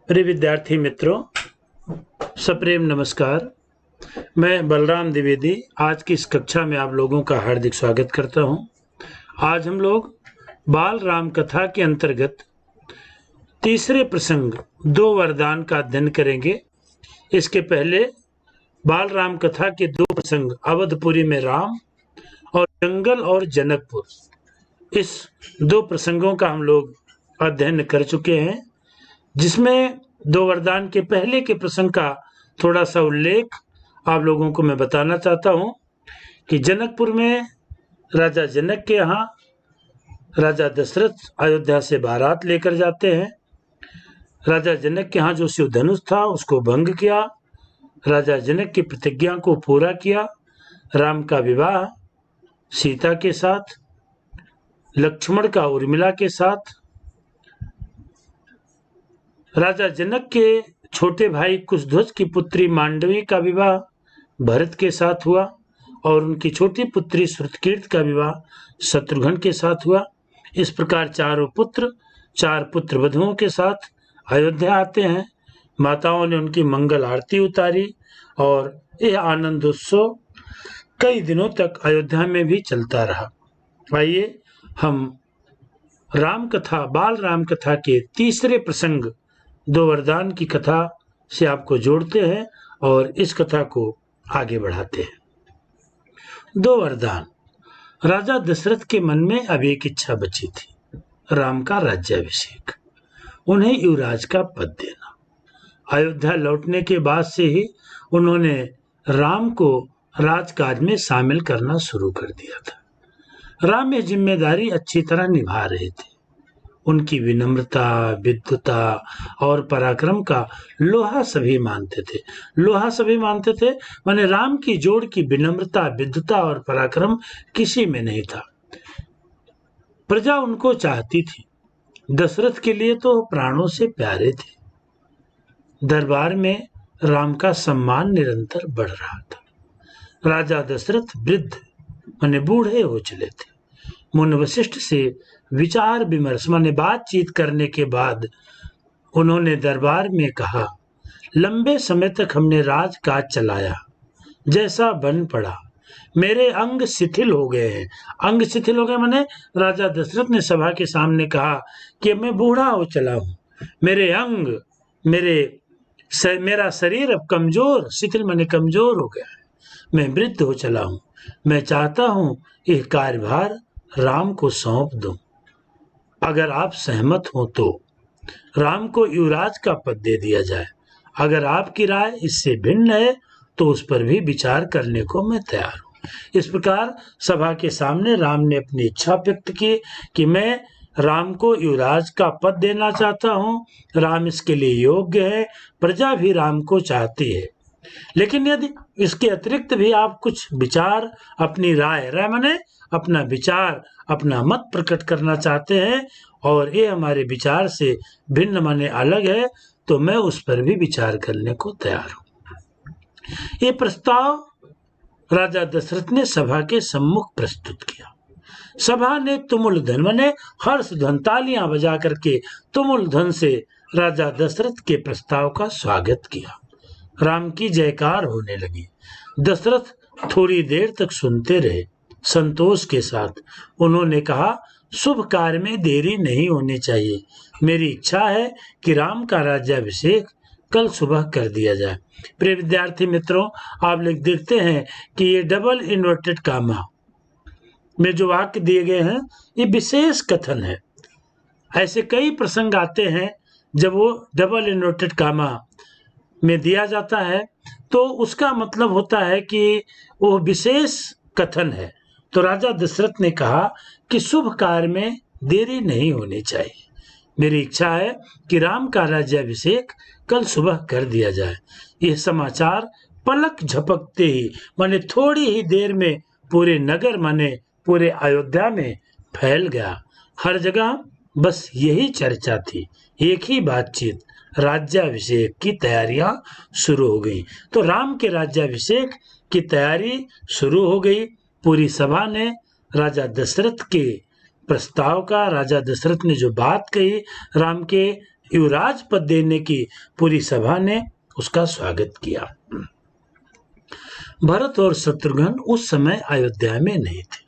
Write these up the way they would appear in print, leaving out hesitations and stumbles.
प्रिय विद्यार्थी मित्रों, सप्रेम नमस्कार। मैं बलराम द्विवेदी आज की इस कक्षा में आप लोगों का हार्दिक स्वागत करता हूं। आज हम लोग बाल राम कथा के अंतर्गत तीसरे प्रसंग दो वरदान का अध्ययन करेंगे। इसके पहले बाल राम कथा के दो प्रसंग अवधपुरी में राम और जंगल और जनकपुर, इस दो प्रसंगों का हम लोग अध्ययन कर चुके हैं, जिसमें दो वरदान के पहले के प्रसंग का थोड़ा सा उल्लेख आप लोगों को मैं बताना चाहता हूं कि जनकपुर में राजा जनक के यहाँ राजा दशरथ अयोध्या से बारात लेकर जाते हैं। राजा जनक के यहाँ जो शिव धनुष था उसको भंग किया, राजा जनक की प्रतिज्ञा को पूरा किया। राम का विवाह सीता के साथ, लक्ष्मण का उर्मिला के साथ, राजा जनक के छोटे भाई कुशध्वज की पुत्री मांडवी का विवाह भरत के साथ हुआ और उनकी छोटी पुत्री श्रुतकीर्ति का विवाह शत्रुघ्न के साथ हुआ। इस प्रकार चार पुत्र वधुओं के साथ अयोध्या आते हैं। माताओं ने उनकी मंगल आरती उतारी और यह आनंद उत्सव कई दिनों तक अयोध्या में भी चलता रहा। आइए हम बाल राम कथा के तीसरे प्रसंग दो वरदान की कथा से आपको जोड़ते हैं और इस कथा को आगे बढ़ाते हैं। दो वरदान। राजा दशरथ के मन में अब एक इच्छा बची थी, राम का राज्याभिषेक, उन्हें युवराज का पद देना। अयोध्या लौटने के बाद से ही उन्होंने राम को राजकाज में शामिल करना शुरू कर दिया था। राम ये जिम्मेदारी अच्छी तरह निभा रहे थे। उनकी विनम्रता, विद्वता और पराक्रम का लोहा सभी मानते थे। माने राम की जोड़ की विनम्रता, विद्वता और पराक्रम किसी में नहीं था। प्रजा उनको चाहती थी। दशरथ के लिए तो प्राणों से प्यारे थे। दरबार में राम का सम्मान निरंतर बढ़ रहा था। राजा दशरथ वृद्ध माने बूढ़े हो चले थे। मुनि वशिष्ठ से विचार विमर्श माने बातचीत करने के बाद उन्होंने दरबार में कहा, लंबे समय तक हमने राजकाज चलाया, जैसा बन पड़ा, मेरे अंग शिथिल हो गए हैं। अंग शिथिल हो गए माने राजा दशरथ ने सभा के सामने कहा कि मैं बूढ़ा हो चला हूं, मेरे अंग, मेरा शरीर अब कमजोर, शिथिल माने कमजोर हो गया है, मैं वृद्ध हो चला हूं। मैं चाहता हूं यह कार्यभार राम को सौंप दूं। अगर आप सहमत हो तो राम को युवराज का पद दे दिया जाए। अगर आपकी राय इससे भिन्न है तो उस पर भी विचार करने को मैं तैयार हूं। इस प्रकार सभा के सामने राम ने अपनी इच्छा व्यक्त की कि मैं राम को युवराज का पद देना चाहता हूं। राम इसके लिए योग्य है, प्रजा भी राम को चाहती है। लेकिन यदि इसके अतिरिक्त भी आप कुछ विचार, अपनी राय माने अपना विचार, अपना मत प्रकट करना चाहते हैं और ये हमारे विचार से भिन्न माने अलग है, तो मैं उस पर भी विचार करने को तैयार हूं। ये प्रस्ताव राजा दशरथ ने सभा के सम्मुख प्रस्तुत किया। सभा ने तुमुल ध्वन माने हर्ष ध्वन, तालियां बजा करके तुमुल ध्वन से राजा दशरथ के प्रस्ताव का स्वागत किया। राम की जयकार होने लगी। दशरथ थोड़ी देर तक सुनते रहे। संतोष के साथ उन्होंने कहा, शुभ कार्य में देरी नहीं होनी चाहिए। मेरी इच्छा है कि राम का राज्याभिषेक कल सुबह कर दिया जाए। प्रिय विद्यार्थी मित्रों, आप लोग देखते हैं कि ये डबल इन्वर्टेड कामा में जो वाक्य दिए गए हैं, ये विशेष कथन है। ऐसे कई प्रसंग आते हैं जब वो डबल इन्वर्टेड कामा में दिया जाता है तो उसका मतलब होता है कि वो विशेष कथन है। तो राजा दशरथ ने कहा कि शुभ कार्य में देरी नहीं होनी चाहिए। मेरी इच्छा है कि राम का राज्याभिषेक कल सुबह कर दिया जाए। यह समाचार पलक झपकते ही माने थोड़ी ही देर में पूरे नगर माने पूरे अयोध्या में फैल गया। हर जगह बस यही चर्चा थी, एक ही बातचीत, राज्याभिषेक की तैयारियां शुरू हो गई। तो राम के राज्याभिषेक की तैयारी शुरू हो गई। पूरी सभा ने राजा दशरथ के प्रस्ताव का, राजा दशरथ ने जो बात कही राम के युवराज पद देने की पूरी सभा ने उसका स्वागत किया। भरत और शत्रुघ्न उस समय अयोध्या में नहीं थे।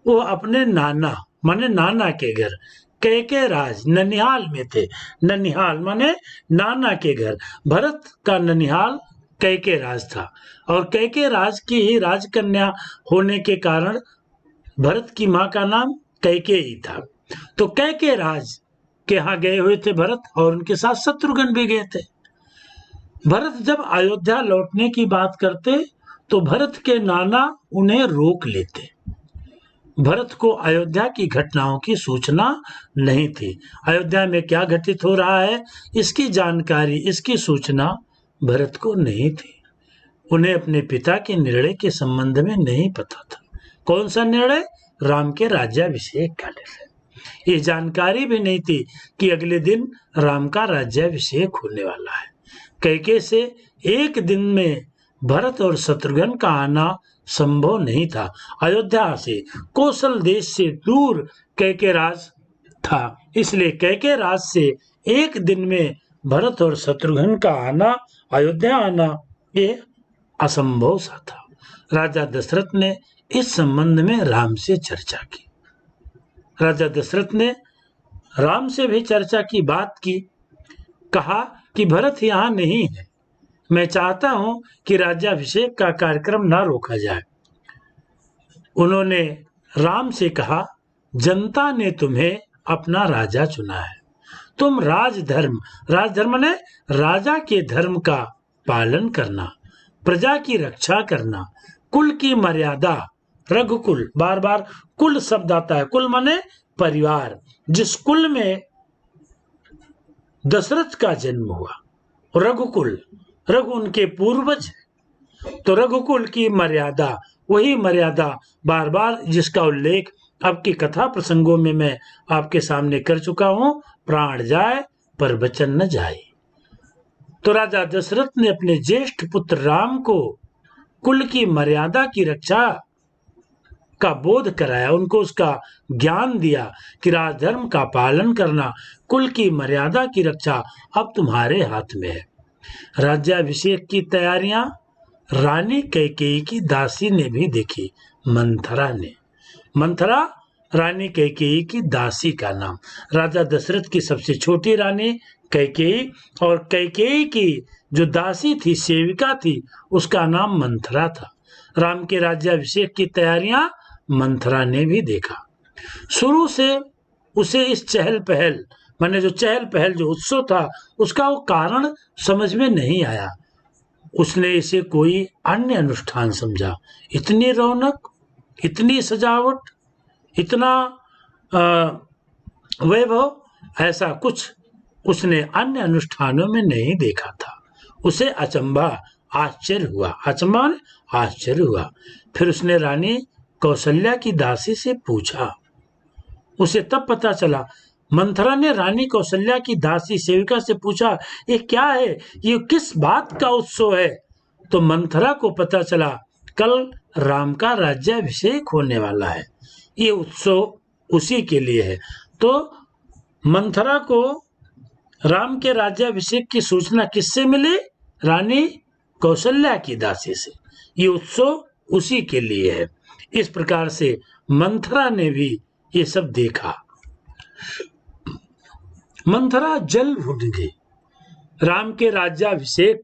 वो अपने नाना माने नाना के घर कैके राज ननिहाल में थे। ननिहाल माने नाना के घर। भरत का ननिहाल कैके राज था और कैके राज की ही राजकन्या होने के कारण भरत की मां का नाम कैकेयी था। तो कैके राज के यहाँ गए हुए थे भरत और उनके साथ शत्रुघ्न भी गए थे। भरत जब अयोध्या लौटने की बात करते तो भरत के नाना उन्हें रोक लेते। भरत को अयोध्या की घटनाओं की सूचना नहीं थी। अयोध्या में क्या घटित हो रहा है इसकी जानकारी, इसकी सूचना भरत को नहीं थी। उन्हें अपने पिता के निर्णय के संबंध में नहीं पता था। कौन सा निर्णय? राम के राज्याभिषेक का निर्णय। ये जानकारी भी नहीं थी कि अगले दिन राम का राज्याभिषेक होने वाला है। कैके से एक दिन में भरत और शत्रुघ्न का आना संभव नहीं था। अयोध्या से कौशल देश से दूर कैके राज था, इसलिए कैके राज से एक दिन में भरत और शत्रुघ्न का आना, अयोध्या आना, ये असंभव सा था। राजा दशरथ ने इस संबंध में राम से चर्चा की। राजा दशरथ ने राम से भी चर्चा की, बात की। कहा कि भरत यहाँ नहीं है, मैं चाहता हूं कि राज्याभिषेक का कार्यक्रम ना रोका जाए। उन्होंने राम से कहा, जनता ने तुम्हें अपना राजा चुना है, तुम राजधर्म ने राजा के धर्म का पालन करना, प्रजा की रक्षा करना, कुल की मर्यादा, रघुकुल, बार बार कुल शब्द आता है। कुल माने परिवार। जिस कुल में दशरथ का जन्म हुआ, रघुकुल, रघु उनके पूर्वज, तो रघुकुल की मर्यादा, वही मर्यादा बार बार जिसका उल्लेख आपकी कथा प्रसंगों में मैं आपके सामने कर चुका हूं, प्राण जाए पर वचन न जाए। तो राजा दशरथ ने अपने ज्येष्ठ पुत्र राम को कुल की मर्यादा की रक्षा का बोध कराया, उनको उसका ज्ञान दिया कि राजधर्म का पालन करना, कुल की मर्यादा की रक्षा अब तुम्हारे हाथ में है। राज्याभिषेक की तैयारियां रानी कैकेयी की दासी ने भी देखी, मंथरा ने। मंथरा रानी कैकेयी की दासी का नाम। राजा दशरथ की सबसे छोटी रानी कैकेयी और कैकेयी की जो दासी थी, सेविका थी, उसका नाम मंथरा था। राम के राज्याभिषेक की तैयारियां मंथरा ने भी देखा। शुरू से उसे इस चहल पहल माने जो उत्सव था, उसका वो कारण समझ में नहीं आया। उसने इसे कोई अन्य अनुष्ठान समझा। इतनी रौनक, इतनी सजावट, इतना वैभव, ऐसा कुछ उसने अन्य अनुष्ठानों में नहीं देखा था। उसे आश्चर्य हुआ। फिर उसने रानी कौशल्या की दासी से पूछा। उसे तब पता चला, मंथरा ने रानी कौशल्या की दासी सेविका से पूछा, ये क्या है, ये किस बात का उत्सव है? तो मंथरा को पता चला, कल राम का राज्याभिषेक होने वाला है, ये उत्सव उसी के लिए है। तो मंथरा को राम के राज्याभिषेक की सूचना किससे मिली? रानी कौशल्या की दासी से। ये उत्सव उसी के लिए है। इस प्रकार से मंथरा ने भी ये सब देखा। मंथरा जल भून गई। राम के राज्याभिषेक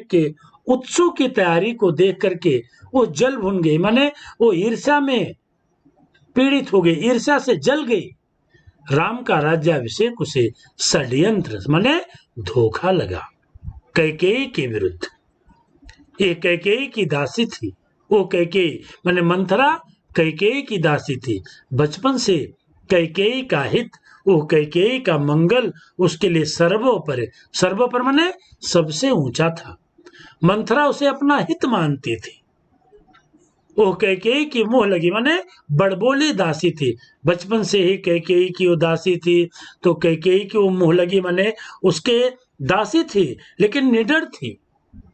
के उत्सव की तैयारी को देख करके वो जल भून गई, माने वो ईर्ष्या में पीड़ित हो गई, ईर्ष्या से जल गई। राम का राज्याभिषेक उसे षड्यंत्र माने धोखा लगा, कैकेयी के विरुद्ध। ये कैकेयी की दासी थी। वो कैकेयी माने मंथरा कैकेयी की दासी थी। बचपन से कैकेयी का हित, वो कैकेयी का मंगल उसके लिए सर्वोपर माने सबसे ऊंचा था। मंथरा उसे अपना हित मानती थी। वो कैकेयी की मुंह लगी माने बड़बोली दासी थी। बचपन से ही कैकेयी की वो दासी थी, तो कैकेयी की वो मुंह लगी माने उसके दासी थी, लेकिन निडर थी।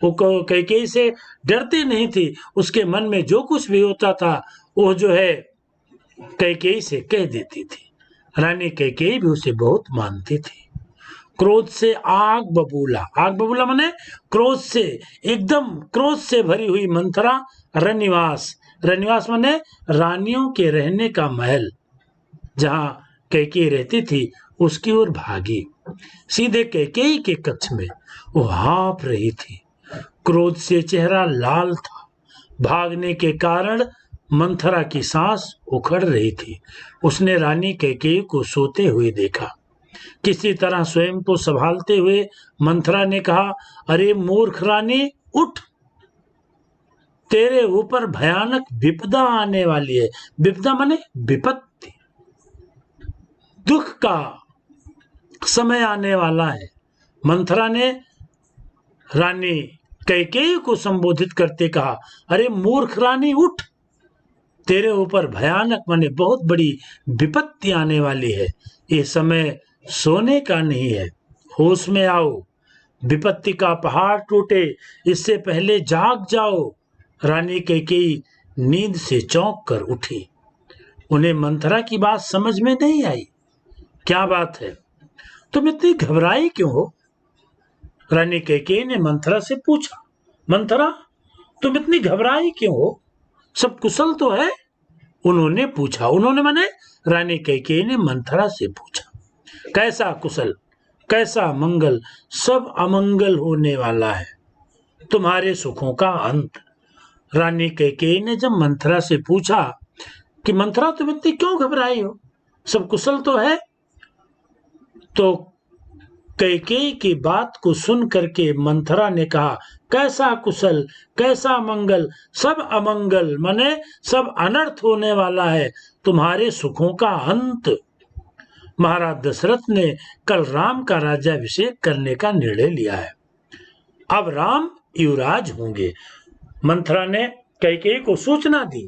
वो कैकेयी से डरती नहीं थी। उसके मन में जो कुछ भी होता था वो जो है कैकेयी से कह देती थी। रानी कैकेयी भी उसे बहुत मानती थी। क्रोध से आग बबूला माने क्रोध से, एकदम क्रोध से भरी हुई मंथरा रनिवास माने रानियों के रहने का महल, जहां कैकेयी रहती थी, उसकी ओर भागी। सीधे कैकेयी के कक्ष में वो हाँफ रही थी। क्रोध से चेहरा लाल था। भागने के कारण मंथरा की सांस उखड़ रही थी। उसने रानी कैकेयी को सोते हुए देखा। किसी तरह स्वयं को संभालते हुए मंथरा ने कहा, अरे मूर्ख रानी, उठ, तेरे ऊपर भयानक विपदा आने वाली है। विपदा माने विपत्ति, दुख का समय आने वाला है। मंथरा ने रानी कैकेयी को संबोधित करते कहा, अरे मूर्ख रानी, उठ, तेरे ऊपर भयानक माने बहुत बड़ी विपत्ति आने वाली है। ये समय सोने का नहीं है, होश में आओ, विपत्ति का पहाड़ टूटे इससे पहले जाग जाओ। रानी कैकेयी नींद से चौंक कर उठी। उन्हें मंथरा की बात समझ में नहीं आई। क्या बात है, तुम इतनी घबराई क्यों हो? रानी कैकेयी ने मंथरा से पूछा। मंथरा, तुम इतनी घबराई क्यों हो? सब कुशल तो है? उन्होंने पूछा। उन्होंने माने रानी कैकेयी ने मंथरा से पूछा। कैसा कुशल, कैसा मंगल, सब अमंगल होने वाला है, तुम्हारे सुखों का अंत। रानी कैकेयी ने जब मंथरा से पूछा कि मंथरा, तुम इतनी क्यों घबराई हो, सब कुशल तो है? तो कैकेयी की बात को सुन करके मंथरा ने कहा, कैसा कुशल, कैसा मंगल, सब अमंगल माने सब अनर्थ होने वाला है, तुम्हारे सुखों का अंत। महाराज दशरथ ने कल राम का राज्याभिषेक करने का निर्णय लिया है। अब राम युवराज होंगे। मंथरा ने कैकेयी को सूचना दी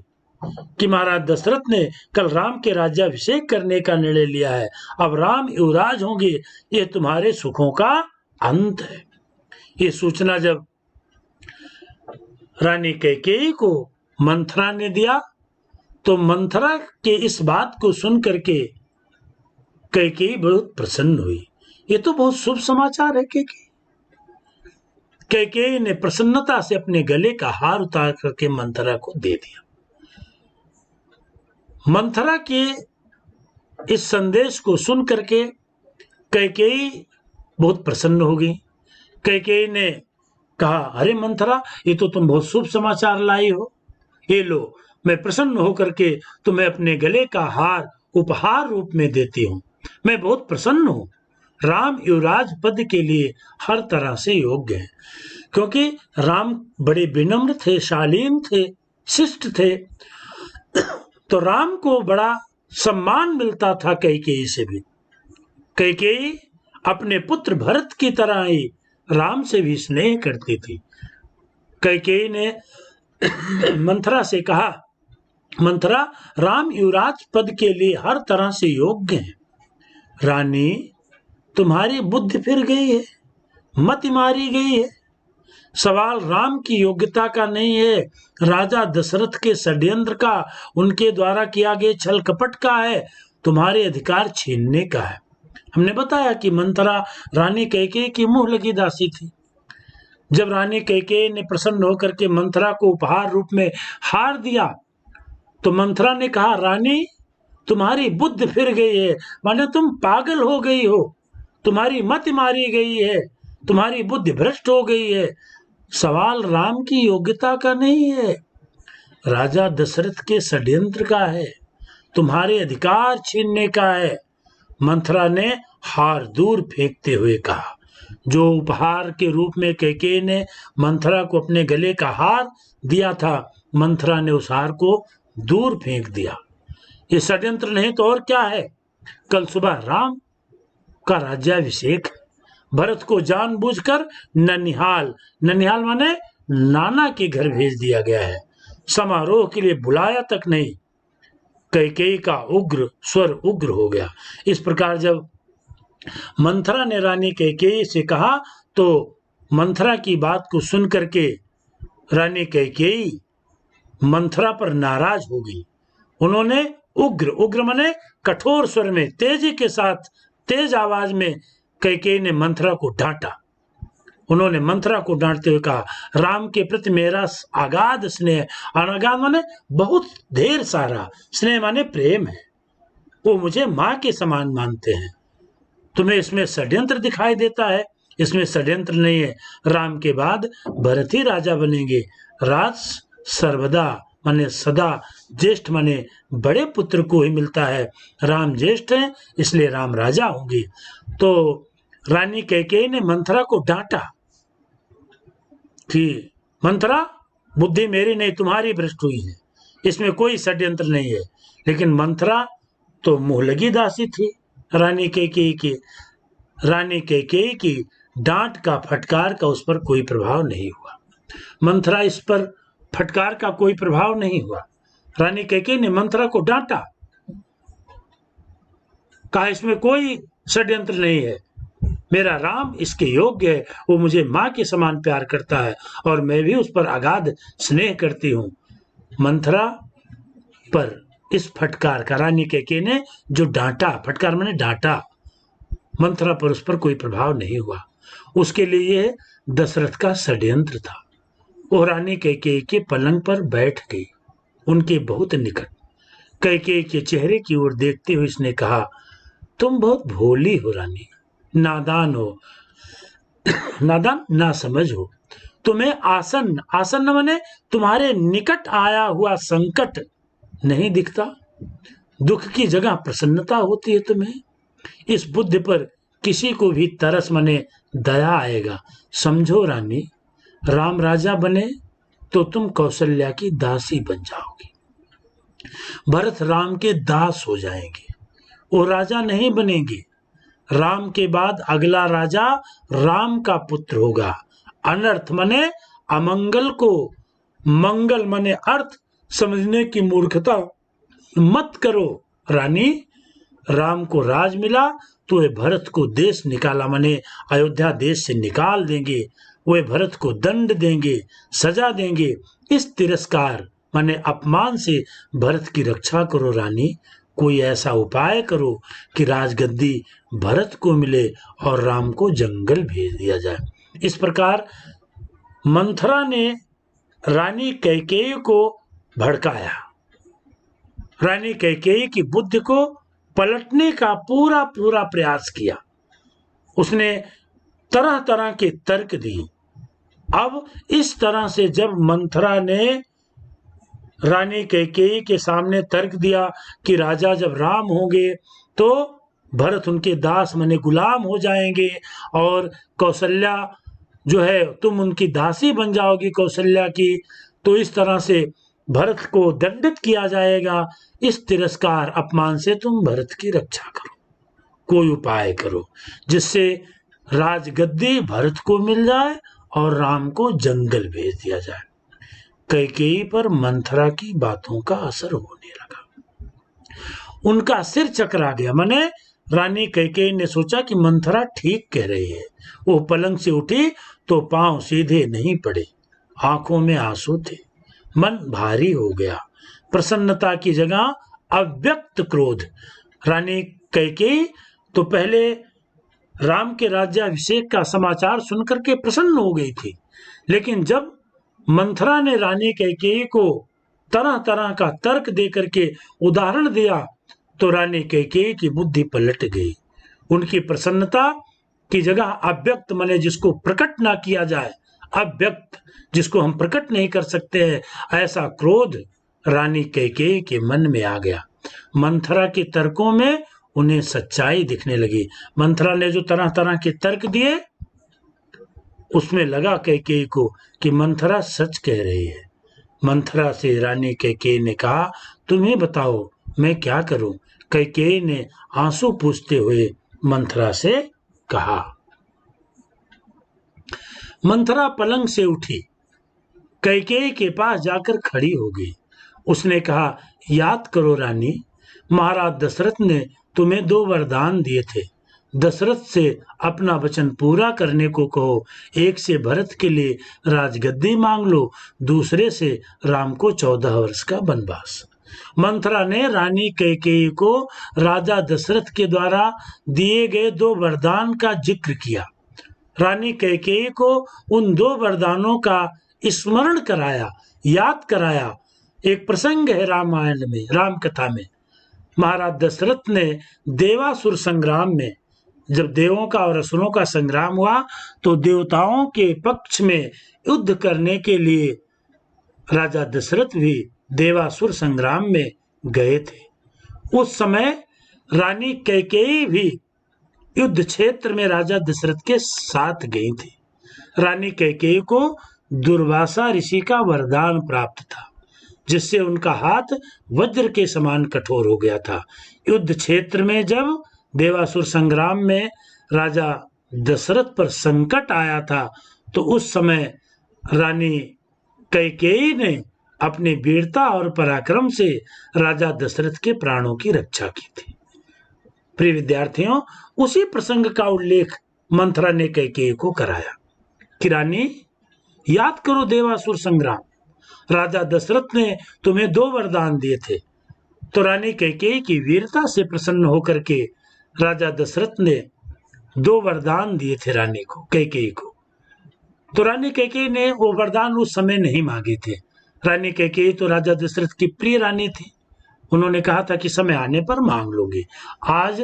कि महाराज दशरथ ने कल राम के राज्याभिषेक करने का निर्णय लिया है। अब राम युवराज होंगे, ये तुम्हारे सुखों का अंत है। ये सूचना जब रानी कैकेयी को मंथरा ने दिया तो मंथरा के इस बात को सुन करके कैकेयी बहुत प्रसन्न हुई। ये तो बहुत शुभ समाचार है। कैकेयी ने प्रसन्नता से अपने गले का हार उतार करके मंथरा को दे दिया। मंथरा के इस संदेश को सुन करके कैकेयी बहुत प्रसन्न हो गई। कैकेयी ने कहा, अरे मंथरा, ये तो तुम बहुत शुभ समाचार लाई हो। ये लो, मैं प्रसन्न होकर के तुम्हें अपने गले का हार उपहार रूप में देती हूँ। मैं बहुत प्रसन्न हूँ। राम युवराज पद के लिए हर तरह से योग्य है, क्योंकि राम बड़े विनम्र थे, शालीन थे, शिष्ट थे, तो राम को बड़ा सम्मान मिलता था कैकेयी से भी। कैकेयी अपने पुत्र भरत की तरह ही राम से भी स्नेह करती थी। कैकेयी ने मंथरा से कहा, मंथरा, राम युवराज पद के लिए हर तरह से योग्य हैं। रानी, तुम्हारी बुद्धि फिर गई है, मति मारी गई है। सवाल राम की योग्यता का नहीं है, राजा दशरथ के षड्यंत्र का, उनके द्वारा किया गया छल कपट का है, तुम्हारे अधिकार छीनने का है। हमने बताया कि मंथरा रानी कैकेयी की मुंह लगी दासी थी। जब रानी कैकेयी ने प्रसन्न होकर के मंथरा को उपहार रूप में हार दिया तो मंथरा ने कहा, रानी, तुम्हारी बुद्धि फिर गई है, माने तुम पागल हो गई हो, तुम्हारी मति मारी गई है, तुम्हारी बुद्धि भ्रष्ट हो गई है। सवाल राम की योग्यता का नहीं है, राजा दशरथ के षड्यंत्र का है, तुम्हारे अधिकार छीनने का है। मंथरा ने हार दूर फेंकते हुए कहा। जो उपहार के रूप में कैकेयी ने मंथरा को अपने गले का हार दिया था, मंथरा ने उस हार को दूर फेंक दिया। ये षड्यंत्र नहीं तो और क्या है। कल सुबह राम का राज्याभिषेक, भरत को जानबूझकर ननिहाल माने नाना के घर भेज दिया गया है, समारोह के लिए बुलाया तक नहीं। कैकेयी का स्वर उग्र हो गया। इस प्रकार जब मंथरा ने रानी कैकेयी से कहा तो मंथरा की बात को सुन करके रानी कैकेयी मंथरा पर नाराज हो गई। उन्होंने उग्र, उग्र माने कठोर स्वर में, तेजी के साथ, तेज आवाज में कैकेयी ने मंथरा को डांटा। उन्होंने मंथरा को डांटते हुए कहा, राम के प्रति मेरा अगाध स्नेह, अगाध माने बहुत ढेर सारा, स्नेह माने प्रेम है, वो मुझे माँ के समान मानते हैं। तुम्हें इसमें षड्यंत्र दिखाई देता है? इसमें षड्यंत्र नहीं है। राम के बाद भरत ही राजा बनेंगे। राज सर्वदा माने सदा, ज्येष्ठ माने बड़े पुत्र को ही मिलता है। राम ज्येष्ठ हैं, इसलिए राम राजा होंगे। तो रानी कैकेयी ने मंथरा को डांटा कि मंथरा, बुद्धि मेरी नहीं तुम्हारी भ्रष्ट हुई है, इसमें कोई षड्यंत्र नहीं है। लेकिन मंथरा तो मुंहलगी दासी थी रानी कैकेयी की। रानी कैकेयी की डांट का, फटकार का उस पर कोई प्रभाव नहीं हुआ। मंथरा इस पर फटकार का कोई प्रभाव नहीं हुआ। रानी कैकेयी ने मंथरा को डांटा, कहा इसमें कोई षड्यंत्र नहीं है, मेरा राम इसके योग्य है, वो मुझे माँ के समान प्यार करता है और मैं भी उस पर अगाध स्नेह करती हूँ। मंथरा पर इस फटकार का रानी कैकेयी ने जो डांटा, फटकार मैंने डांटा, मंथरा पर उस पर कोई प्रभाव नहीं हुआ। उसके लिए यह दशरथ का षड्यंत्र था। वो रानी कैकेयी के पलंग पर बैठ गई, उनके बहुत निकट। कैकेयी के चेहरे की ओर देखते हुए इसने कहा, तुम बहुत भोली हो रानी, नादान हो, नादान ना समझ हो। तुम्हें आसन, आसन माने तुम्हारे निकट आया हुआ संकट नहीं दिखता? दुख की जगह प्रसन्नता होती है तुम्हें। इस बुद्धि पर किसी को भी तरस माने दया आएगा। समझो रानी, राम राजा बने तो तुम कौशल्या की दासी बन जाओगी, भरत राम के दास हो जाएंगे, वो राजा नहीं बनेंगे। राम के बाद अगला राजा राम का पुत्र होगा। अनर्थ मने अमंगल को मंगल मने अर्थ समझने की मूर्खता मत करो रानी। राम को राज मिला तो वे भरत को देश निकाला, मने अयोध्या देश से निकाल देंगे, वे भरत को दंड देंगे, सजा देंगे। इस तिरस्कार माने अपमान से भरत की रक्षा करो रानी। कोई ऐसा उपाय करो कि राजगद्दी भरत को मिले और राम को जंगल भेज दिया जाए। इस प्रकार मंथरा ने रानी कैकेयी को भड़काया, रानी कैकेयी की बुद्धि को पलटने का पूरा पूरा प्रयास किया। उसने तरह तरह के तर्क दिए। अब इस तरह से जब मंथरा ने रानी कैकेयी के सामने तर्क दिया कि राजा जब राम होंगे तो भरत उनके दास माने गुलाम हो जाएंगे और कौशल्या जो है तुम उनकी दासी बन जाओगी कौशल्या की, तो इस तरह से भरत को दंडित किया जाएगा। इस तिरस्कार अपमान से तुम भरत की रक्षा करो, कोई उपाय करो जिससे राजगद्दी भरत को मिल जाए और राम को जंगल भेज दिया जाए। कैकेयी पर मंथरा की बातों का असर होने लगा, उनका सिर चकरा गया। माने रानी कैकेयी ने सोचा कि मंथरा ठीक कह रही है। वो पलंग से उठी तो पांव सीधे नहीं पड़े, आंखों में आंसू थे, मन भारी हो गया। प्रसन्नता की जगह अव्यक्त क्रोध। रानी कैकेयी तो पहले राम के राज्याभिषेक का समाचार सुनकर के प्रसन्न हो गई थी, लेकिन जब मंथरा ने रानी कैकेयी को तरह तरह का तर्क देकर के उदाहरण दिया तो रानी कैकेयी की बुद्धि पलट गई। उनकी प्रसन्नता की जगह अव्यक्त माने जिसको प्रकट ना किया जाए, अव्यक्त जिसको हम प्रकट नहीं कर सकते हैं, ऐसा क्रोध रानी कैकेयी के मन में आ गया। मंथरा के तर्कों में उन्हें सच्चाई दिखने लगी। मंथरा ने जो तरह तरह के तर्क दिए उसमें लगा कैकेयी को कि मंथरा सच कह रही है। मंथरा से रानी कैकेयी ने कहा, तुम्हें बताओ मैं क्या करूं? कैकेयी ने आंसू पूछते हुए मंथरा से कहा। मंथरा पलंग से उठी, कैकेयी के पास जाकर खड़ी हो गई। उसने कहा, याद करो रानी, महाराज दशरथ ने तुम्हें 2 वरदान दिए थे। दशरथ से अपना वचन पूरा करने को कहो। एक से भरत के लिए राजगद्दी मांग लो, दूसरे से राम को 14 वर्ष का वनवास। मंथरा ने रानी कैकेयी को राजा दशरथ के द्वारा दिए गए 2 वरदान का जिक्र किया। रानी कैकेयी को उन 2 वरदानों का स्मरण कराया, याद कराया। एक प्रसंग है रामायण में, राम कथा में। महाराज दशरथ ने देवासुर संग्राम में, जब देवों का और असुरों का संग्राम हुआ तो देवताओं के पक्ष में युद्ध करने के लिए राजा दशरथ भी देवासुर संग्राम में गए थे। उस समय रानी कैकेयी भी युद्ध क्षेत्र में राजा दशरथ के साथ गई थी। रानी कैकेयी को दुर्वासा ऋषि का वरदान प्राप्त था, जिससे उनका हाथ वज्र के समान कठोर हो गया था। युद्ध क्षेत्र में जब देवासुर संग्राम में राजा दशरथ पर संकट आया था तो उस समय रानी कैकेयी ने अपनी वीरता और पराक्रम से राजा दशरथ के प्राणों की रक्षा की थी। प्रिय विद्यार्थियों, उसी प्रसंग का उल्लेख मंथरा ने कैकेयी को कराया कि रानी, याद करो देवासुर संग्राम, राजा दशरथ ने तुम्हें 2 वरदान दिए थे। तो रानी कैकेयी की वीरता से प्रसन्न होकर के राजा दशरथ ने 2 वरदान दिए थे रानी को, कैकेयी को। तो रानी कैकेयी ने वो वरदान उस समय नहीं मांगे थे। रानी कैकेयी तो राजा दशरथ की प्रिय रानी थी। उन्होंने कहा था कि समय आने पर मांग लोगे। आज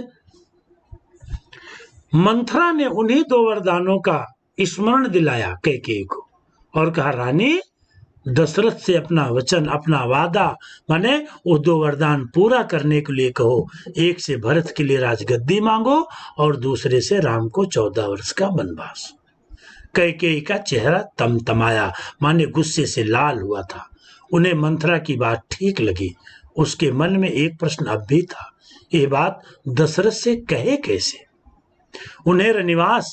मंथरा ने उन्हीं 2 वरदानों का स्मरण दिलाया कैकेयी को और कहा, रानी, दशरथ से अपना वचन, अपना वादा, माने वो 2 वरदान पूरा करने के लिए कहो। एक से भरत के लिए राजगद्दी मांगो और दूसरे से राम को 14 वर्ष का वनवास। कैकेयी का चेहरा तमतमाया, माने गुस्से से लाल हुआ था। उन्हें मंथरा की बात ठीक लगी। उसके मन में एक प्रश्न अब भी था, ये बात दशरथ से कहे कैसे? उन्हें रनिवास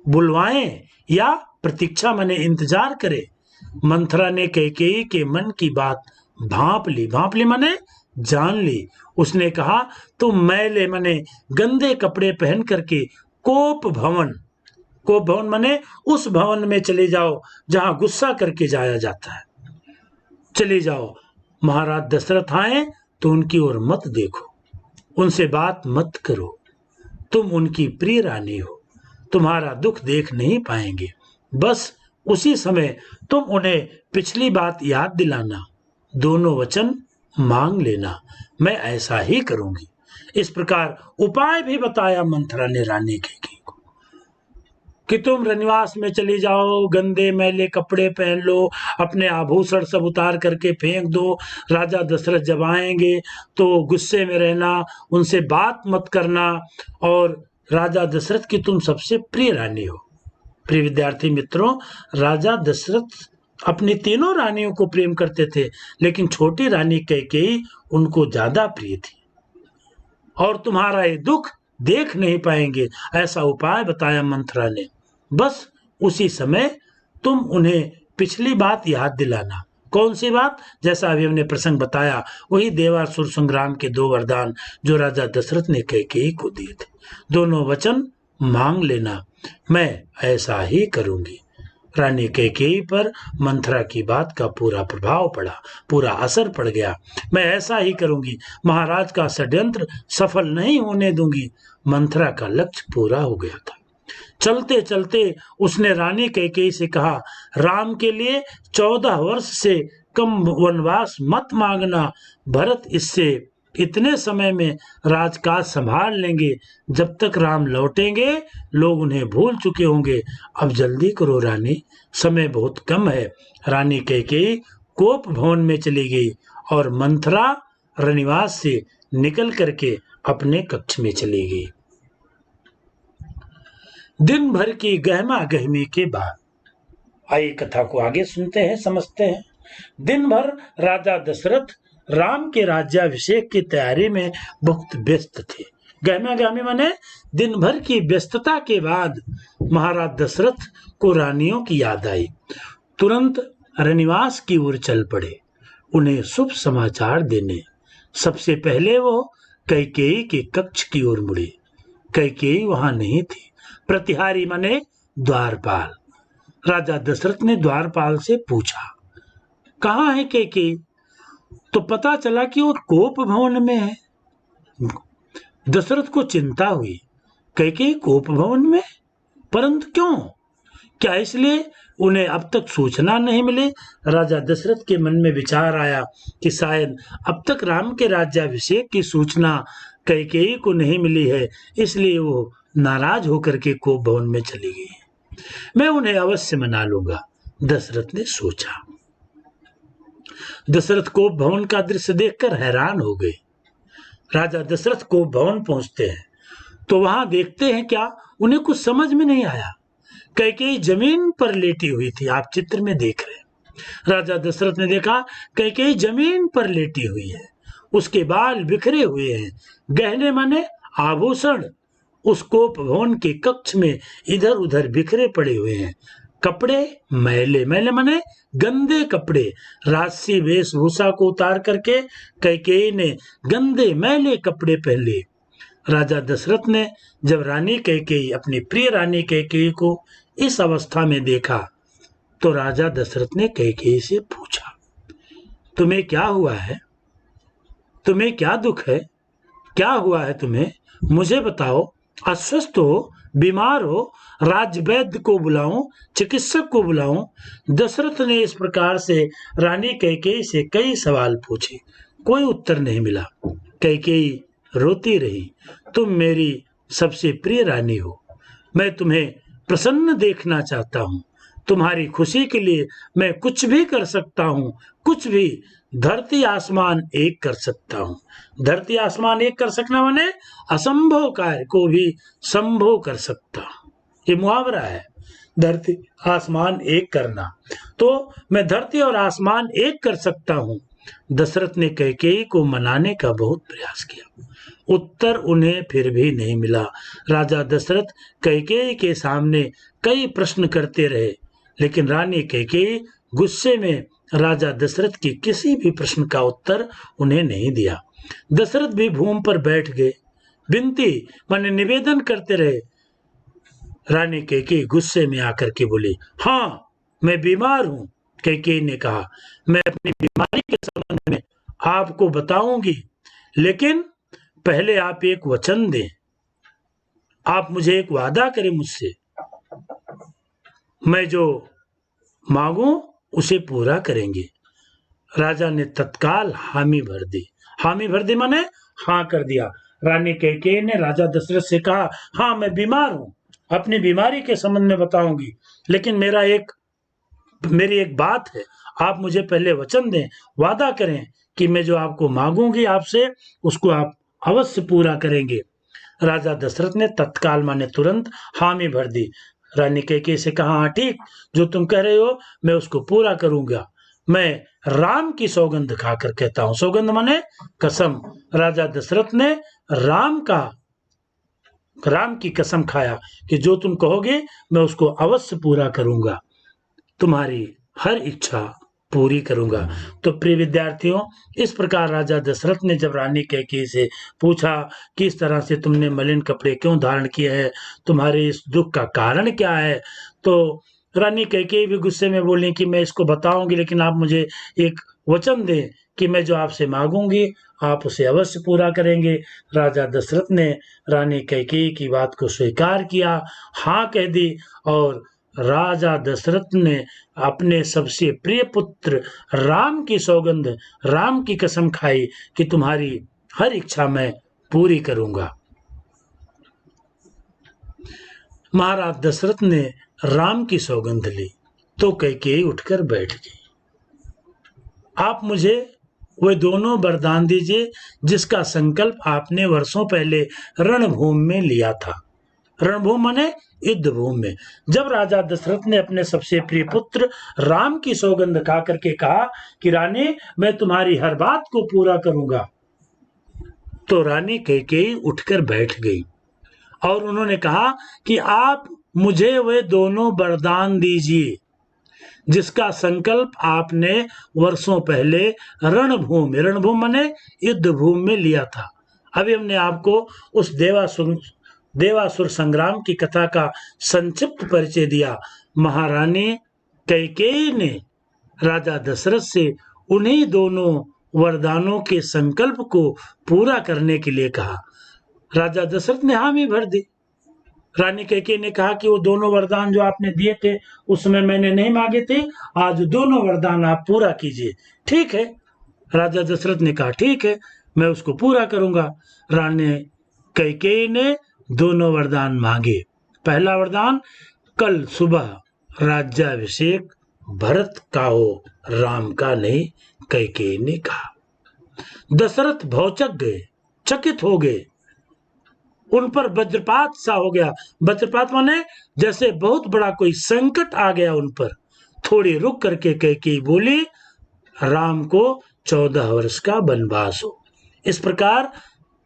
बुलवाएं या प्रतीक्षा माने इंतजार करे? मंथरा ने कैकेयी के मन की बात भांप ली माने जान ली। उसने कहा, तुम मैले माने गंदे कपड़े पहन करके कोप भवन माने उस भवन में चले जाओ जहां गुस्सा करके जाया जाता है। चले जाओ, महाराज दशरथ आए तो उनकी ओर मत देखो, उनसे बात मत करो। तुम उनकी प्रिय रानी हो, तुम्हारा दुख देख नहीं पाएंगे। बस उसी समय तुम उन्हें पिछली बात याद दिलाना, दोनों वचन मांग लेना, मैं ऐसा ही करूंगी। इस प्रकार उपाय भी बताया मंथरा ने रानी कैकेयी को कि तुम रनिवास में चली जाओ, गंदे मैले कपड़े पहन लो, अपने आभूषण सब उतार करके फेंक दो। राजा दशरथ जब आएंगे तो गुस्से में रहना, उनसे बात मत करना, और राजा दशरथ की तुम सबसे प्रिय रानी हो। प्रिय विद्यार्थी मित्रों, राजा दशरथ अपनी तीनों रानियों को प्रेम करते थे, लेकिन छोटी रानी कैकेयी उनको ज्यादा प्रिय थी, और तुम्हारा ये दुख देख नहीं पाएंगे, ऐसा उपाय बताया मंथरा ने। बस उसी समय तुम उन्हें पिछली बात याद दिलाना। कौन सी बात? जैसा अभी हमने प्रसंग बताया, वही देवासुर संग्राम के 2 वरदान जो राजा दशरथ ने कैकेयी को दिए थे। दोनों वचन मांग लेना, मैं ऐसा ही करूंगी। रानी कैकेयी पर मंथरा की बात का पूरा प्रभाव पड़ा, पूरा असर पड़ गया। मैं ऐसा ही करूंगी, महाराज का षड्यंत्र सफल नहीं होने दूंगी। मंथरा का लक्ष्य पूरा हो गया था। चलते चलते उसने रानी कैकेयी से कहा, राम के लिए 14 वर्ष से कम वनवास मत मांगना। भरत इससे इतने समय में राजकाज संभाल लेंगे। जब तक राम लौटेंगे लोग उन्हें भूल चुके होंगे। अब जल्दी करो रानी, समय बहुत कम है। रानी कैकेयी कोप भवन में चली गई और मंथरा रनिवास से निकल करके अपने कक्ष में चली गई। दिन भर की गहमा गहमी के बाद आइए कथा को आगे सुनते हैं, समझते हैं। दिन भर राजा दशरथ राम के राज्याभिषेक की तैयारी में बहुत व्यस्त थे। गहमा गहमी माने दिन भर की व्यस्तता के बाद महाराज दशरथ को रानियों की याद आई। तुरंत रनिवास की ओर चल पड़े, उन्हें शुभ समाचार देने। सबसे पहले वो कैकेयी के कक्ष की ओर मुड़े। कैकेयी वहां नहीं थी। प्रतिहारी माने द्वारपाल। राजा दशरथ ने द्वारपाल से पूछा, कहाँ है कैकेयी? तो पता चला कि वो कोप भवन में है। दशरथ को चिंता हुई, कैकेयी कोप भवन में, परंतु क्यों? क्या इसलिए उन्हें अब तक सूचना नहीं मिली? राजा दशरथ के मन में विचार आया कि शायद अब तक राम के राज्याभिषेक की सूचना कैकेयी को नहीं मिली है, इसलिए वो नाराज होकर के कोप भवन में चली गई। मैं उन्हें अवश्य मना लूंगा, दशरथ ने सोचा। दशरथ कोप भवन का दृश्य देखकर हैरान हो गए। राजा दशरथ कोप भवन पहुंचते हैं तो वहां देखते हैं क्या, उन्हें कुछ समझ में नहीं आया। कैकेयी जमीन पर लेटी हुई थी, आप चित्र में देख रहे हैं। राजा दशरथ ने देखा कैकेयी जमीन पर लेटी हुई है, उसके बाल बिखरे हुए हैं, गहने माने आभूषण उस कोप भवन के कक्ष में इधर उधर बिखरे पड़े हुए हैं। कपड़े मैले मैले माने गंदे कपड़े, राजसी वेशभूषा को उतार करके कैकेयी ने गंदे मैले कपड़े पहन लिए। राजा दशरथ ने जब रानी कैकेयी, अपनी प्रिय रानी कैकेयी को इस अवस्था में देखा तो राजा दशरथ ने कैकेयी से पूछा, तुम्हें क्या हुआ है? तुम्हें क्या दुख है? क्या हुआ है तुम्हें? मुझे बताओ। अस्वस्थ हो, बीमार हो, राजवैद्य को बुलाऊं, चिकित्सक को बुलाऊं? दशरथ ने इस प्रकार से रानी कैकेयी से कई सवाल पूछे, कोई उत्तर नहीं मिला। कैकेयी रोती रही। तुम मेरी सबसे प्रिय रानी हो, मैं तुम्हें प्रसन्न देखना चाहता हूँ, तुम्हारी खुशी के लिए मैं कुछ भी कर सकता हूँ, कुछ भी, धरती आसमान एक कर सकता हूँ। धरती आसमान एक कर सकना माने असंभव कार्य को भी संभव कर सकता हूँ, ये मुहावरा है, धरती आसमान एक करना। तो मैं धरती और आसमान एक कर सकता हूँ। दशरथ ने कैकेयी को मनाने का बहुत प्रयास किया, उत्तर उन्हें फिर भी नहीं मिला। राजा दशरथ कैकेयी के सामने कई प्रश्न करते रहे, लेकिन रानी कैकेयी गुस्से में राजा दशरथ की किसी भी प्रश्न का उत्तर उन्हें नहीं दिया। दशरथ भी भूमि पर बैठ गए, विनती माने निवेदन करते रहे। रानी कैकेयी गुस्से में आकर के बोली, हाँ मैं बीमार हूँ। कैकेयी ने कहा, मैं अपनी बीमारी के संबंध में आपको बताऊंगी, लेकिन पहले आप एक वचन दें, आप मुझे एक वादा करें मुझसे, मैं जो मांगू उसे पूरा करेंगे। राजा ने तत्काल हामी भर दी। हामी भर दी माने हाँ कर दिया। रानी कैकेयी ने राजा दशरथ से कहा, हाँ मैं बीमार हूं, अपनी बीमारी के संबंध में बताऊंगी, लेकिन मेरी एक बात है, आप मुझे पहले वचन दें, वादा करें कि मैं जो आपको मांगूंगी आपसे उसको आप अवश्य पूरा करेंगे। राजा दशरथ ने तत्काल माने तुरंत हामी भर दी। रानी कैकेयी से कहा, हाँ ठीक, जो तुम कह रहे हो मैं उसको पूरा करूंगा। मैं राम की सौगंध खाकर कहता हूं, सौगंध माने कसम। राजा दशरथ ने राम की कसम खाया कि जो तुम कहोगे मैं उसको अवश्य पूरा करूंगा, तुम्हारी हर इच्छा पूरी करूंगा। तो प्रिय विद्यार्थियों, इस प्रकार राजा दशरथ ने जब रानी कैकेयी से पूछा किस तरह से तुमने मलिन कपड़े क्यों धारण किए हैं, तुम्हारे इस दुख का कारण क्या है, तो रानी कैकेयी भी गुस्से में बोली कि मैं इसको बताऊंगी, लेकिन आप मुझे एक वचन दें कि मैं जो आपसे मांगूंगी आप उसे अवश्य पूरा करेंगे। राजा दशरथ ने रानी कैकेयी की बात को स्वीकार किया, हाँ कह दी, और राजा दशरथ ने अपने सबसे प्रिय पुत्र राम की सौगंध, राम की कसम खाई कि तुम्हारी हर इच्छा मैं पूरी करूंगा। महाराज दशरथ ने राम की सौगंध ली तो कैकेयी उठकर बैठ गई। आप मुझे वे दोनों वरदान दीजिए जिसका संकल्प आपने वर्षों पहले रणभूमि में लिया था। रणभूमि माने युद्ध भूमि में। जब राजा दशरथ ने अपने सबसे प्रिय पुत्र राम की सौगंध खा करके कहा कि रानी मैं तुम्हारी हर बात को पूरा करूंगा, तो रानी कैकेयी उठकर बैठ गई और उन्होंने कहा कि आप मुझे वे दोनों वरदान दीजिए जिसका संकल्प आपने वर्षों पहले रणभूमि माने युद्ध भूमि में लिया था। अभी हमने आपको उस देवासुर संग्राम की कथा का संक्षिप्त परिचय दिया। महारानी कैकेयी ने राजा दशरथ से उन्हीं दोनों वरदानों के संकल्प को पूरा करने के लिए कहा। राजा दशरथ ने हामी भर दी। रानी कैकेयी ने कहा कि वो दोनों वरदान जो आपने दिए थे उस समय मैंने नहीं मांगे थे, आज दोनों वरदान आप पूरा कीजिए। ठीक है, राजा दशरथ ने कहा ठीक है, मैं उसको पूरा करूंगा। रानी कैकेयी ने दोनों वरदान मांगे। पहला वरदान, कल सुबह राज्याभिषेक भरत का हो, राम का नहीं, कैकेयी ने कहा। दशरथ भौचक गए, चकित हो गए, उन पर वज्रपात सा हो गया। वज्रपात माने जैसे बहुत बड़ा कोई संकट आ गया उन पर। थोड़ी रुक करके कैकेयी बोली, राम को 14 वर्ष का वनवास हो। इस प्रकार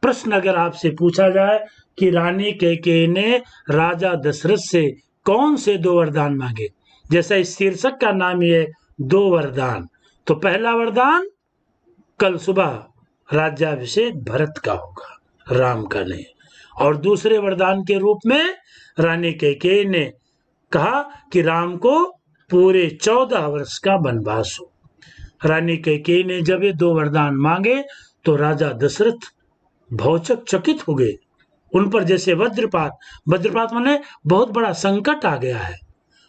प्रश्न अगर आपसे पूछा जाए कि रानी कैकेयी ने राजा दशरथ से कौन से 2 वरदान मांगे, जैसा इस शीर्षक का नाम ही है 2 वरदान, तो पहला वरदान, कल सुबह राज्याभिषेक भरत का होगा, राम का नहीं। और दूसरे वरदान के रूप में रानी कैकेयी ने कहा कि राम को पूरे 14 वर्ष का वनवास हो। रानी कैकेयी ने जब ये 2 वरदान मांगे तो राजा दशरथ भौचक चकित हो गए। उन पर जैसे वज्रपात माने बहुत बड़ा संकट आ गया है।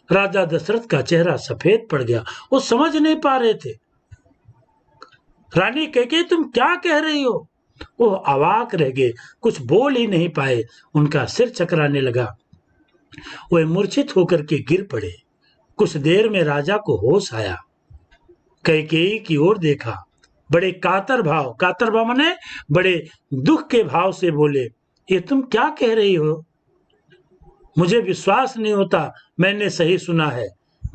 राजा दशरथ का चेहरा सफेद पड़ गया, वो समझ नहीं पा रहे थे। रानी कैकेयी तुम क्या कह रही हो? वो अवाक रह गए, कुछ बोल ही नहीं पाए, उनका सिर चकराने लगा, वे मूर्छित होकर के गिर पड़े। कुछ देर में राजा को होश आया, कैकेयी की ओर देखा, बड़े कातर भाव माने बड़े दुख के भाव से बोले, ये तुम क्या कह रही हो? मुझे विश्वास नहीं होता मैंने सही सुना है।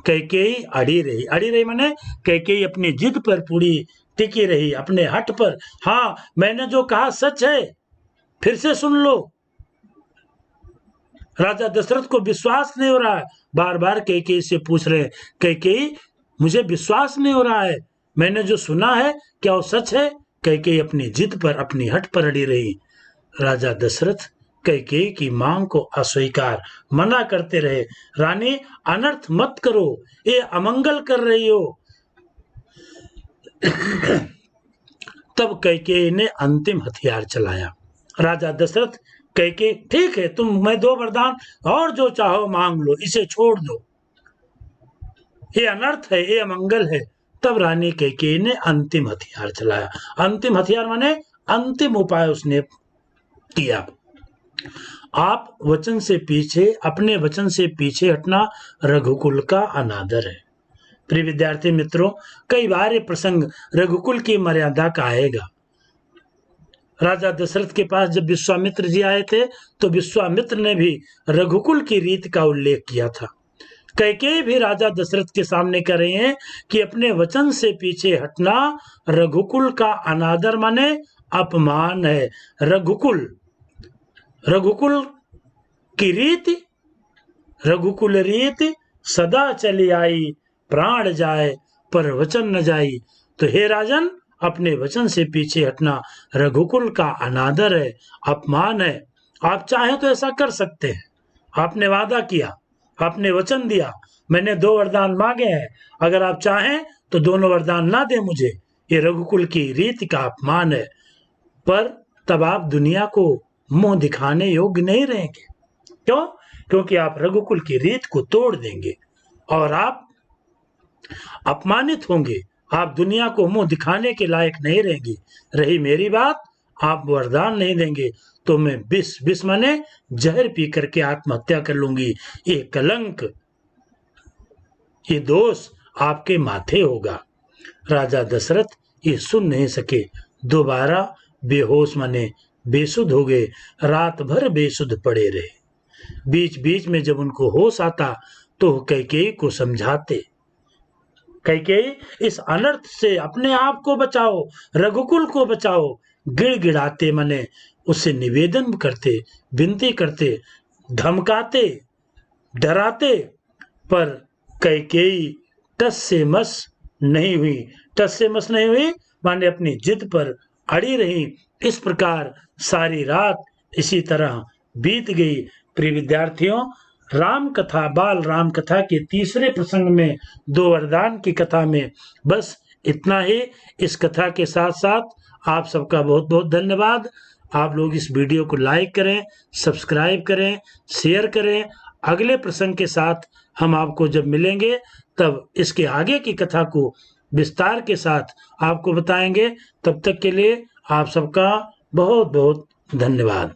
कैकेयी अड़ी रही माने कैकेयी अपनी जिद पर पूरी टिकी रही, अपने हट पर। हाँ, मैंने जो कहा सच है, फिर से सुन लो। राजा दशरथ को विश्वास नहीं हो रहा है, बार बार कैकेयी से पूछ रहे, कैकेयी मुझे विश्वास नहीं हो रहा है, मैंने जो सुना है क्या वो सच है? कैकेयी अपनी जिद पर, अपनी हट पर अड़ी रही। राजा दशरथ कैकेयी की मांग को अस्वीकार, मना करते रहे, रानी अनर्थ मत करो, ये अमंगल कर रही हो। तब कैकेयी ने अंतिम हथियार चलाया। राजा दशरथ, कैकेयी ठीक है, तुम मैं 2 वरदान और जो चाहो मांग लो, इसे छोड़ दो, ये अनर्थ है, ये अमंगल है। तब रानी कैकेयी ने अंतिम हथियार चलाया। अंतिम हथियार माने अंतिम उपाय उसने किया। आप वचन से पीछे, अपने वचन से पीछे हटना रघुकुल का अनादर है। प्रिय विद्यार्थी मित्रों, कई बार ये प्रसंग रघुकुल की मर्यादा का आएगा। राजा दशरथ के पास जब विश्वामित्र जी आए थे तो विश्वामित्र ने भी रघुकुल की रीत का उल्लेख किया था। कैकेयी भी राजा दशरथ के सामने कर रहे हैं कि अपने वचन से पीछे हटना रघुकुल का अनादर माने अपमान है। रघुकुल की रीति, रघुकुल रीति सदा चली आई, प्राण जाए पर वचन न जाई। तो हे राजन, अपने वचन से पीछे हटना रघुकुल का अनादर है, अपमान है। आप चाहें तो ऐसा कर सकते हैं, आपने वादा किया, आपने वचन दिया, मैंने 2 वरदान मांगे हैं, अगर आप चाहें तो दोनों वरदान ना दें मुझे, ये रघुकुल की रीति का अपमान है। पर तब आप दुनिया को मुंह दिखाने योग्य नहीं रहेंगे। क्यों? क्योंकि आप रघुकुल की रीत को तोड़ देंगे और आप अपमानित होंगे, आप दुनिया को मुंह दिखाने के लायक नहीं रहेंगे। रही मेरी बात, आप वरदान नहीं देंगे तो मैं विष माने जहर पी करके आत्महत्या कर लूंगी। ये कलंक, ये दोष आपके माथे होगा। राजा दशरथ ये सुन नहीं सके, दोबारा बेहोश माने बेसुध हो गए, रात भर बेसुध पड़े रहे। बीच बीच में जब उनको होश आता तो कैकेयी को समझाते, कैकेयी इस अनर्थ से अपने आप को बचाओ, रघुकुल को बचाओ। गिड़गिड़ाते मने उससे निवेदन करते, विनती करते, धमकाते, डराते, पर कैकेयी टस से मस नहीं हुई माने अपनी जिद पर अड़ी रही। इस प्रकार सारी रात इसी तरह बीत गई। प्रिय विद्यार्थियों, राम कथा, बाल राम कथा के तीसरे प्रसंग में 2 वरदान की कथा में बस इतना ही। इस कथा के साथ साथ आप सबका बहुत बहुत धन्यवाद। आप लोग इस वीडियो को लाइक करें, सब्सक्राइब करें, शेयर करें। अगले प्रसंग के साथ हम आपको जब मिलेंगे तब इसके आगे की कथा को विस्तार के साथ आपको बताएंगे। तब तक के लिए आप सबका बहुत बहुत धन्यवाद।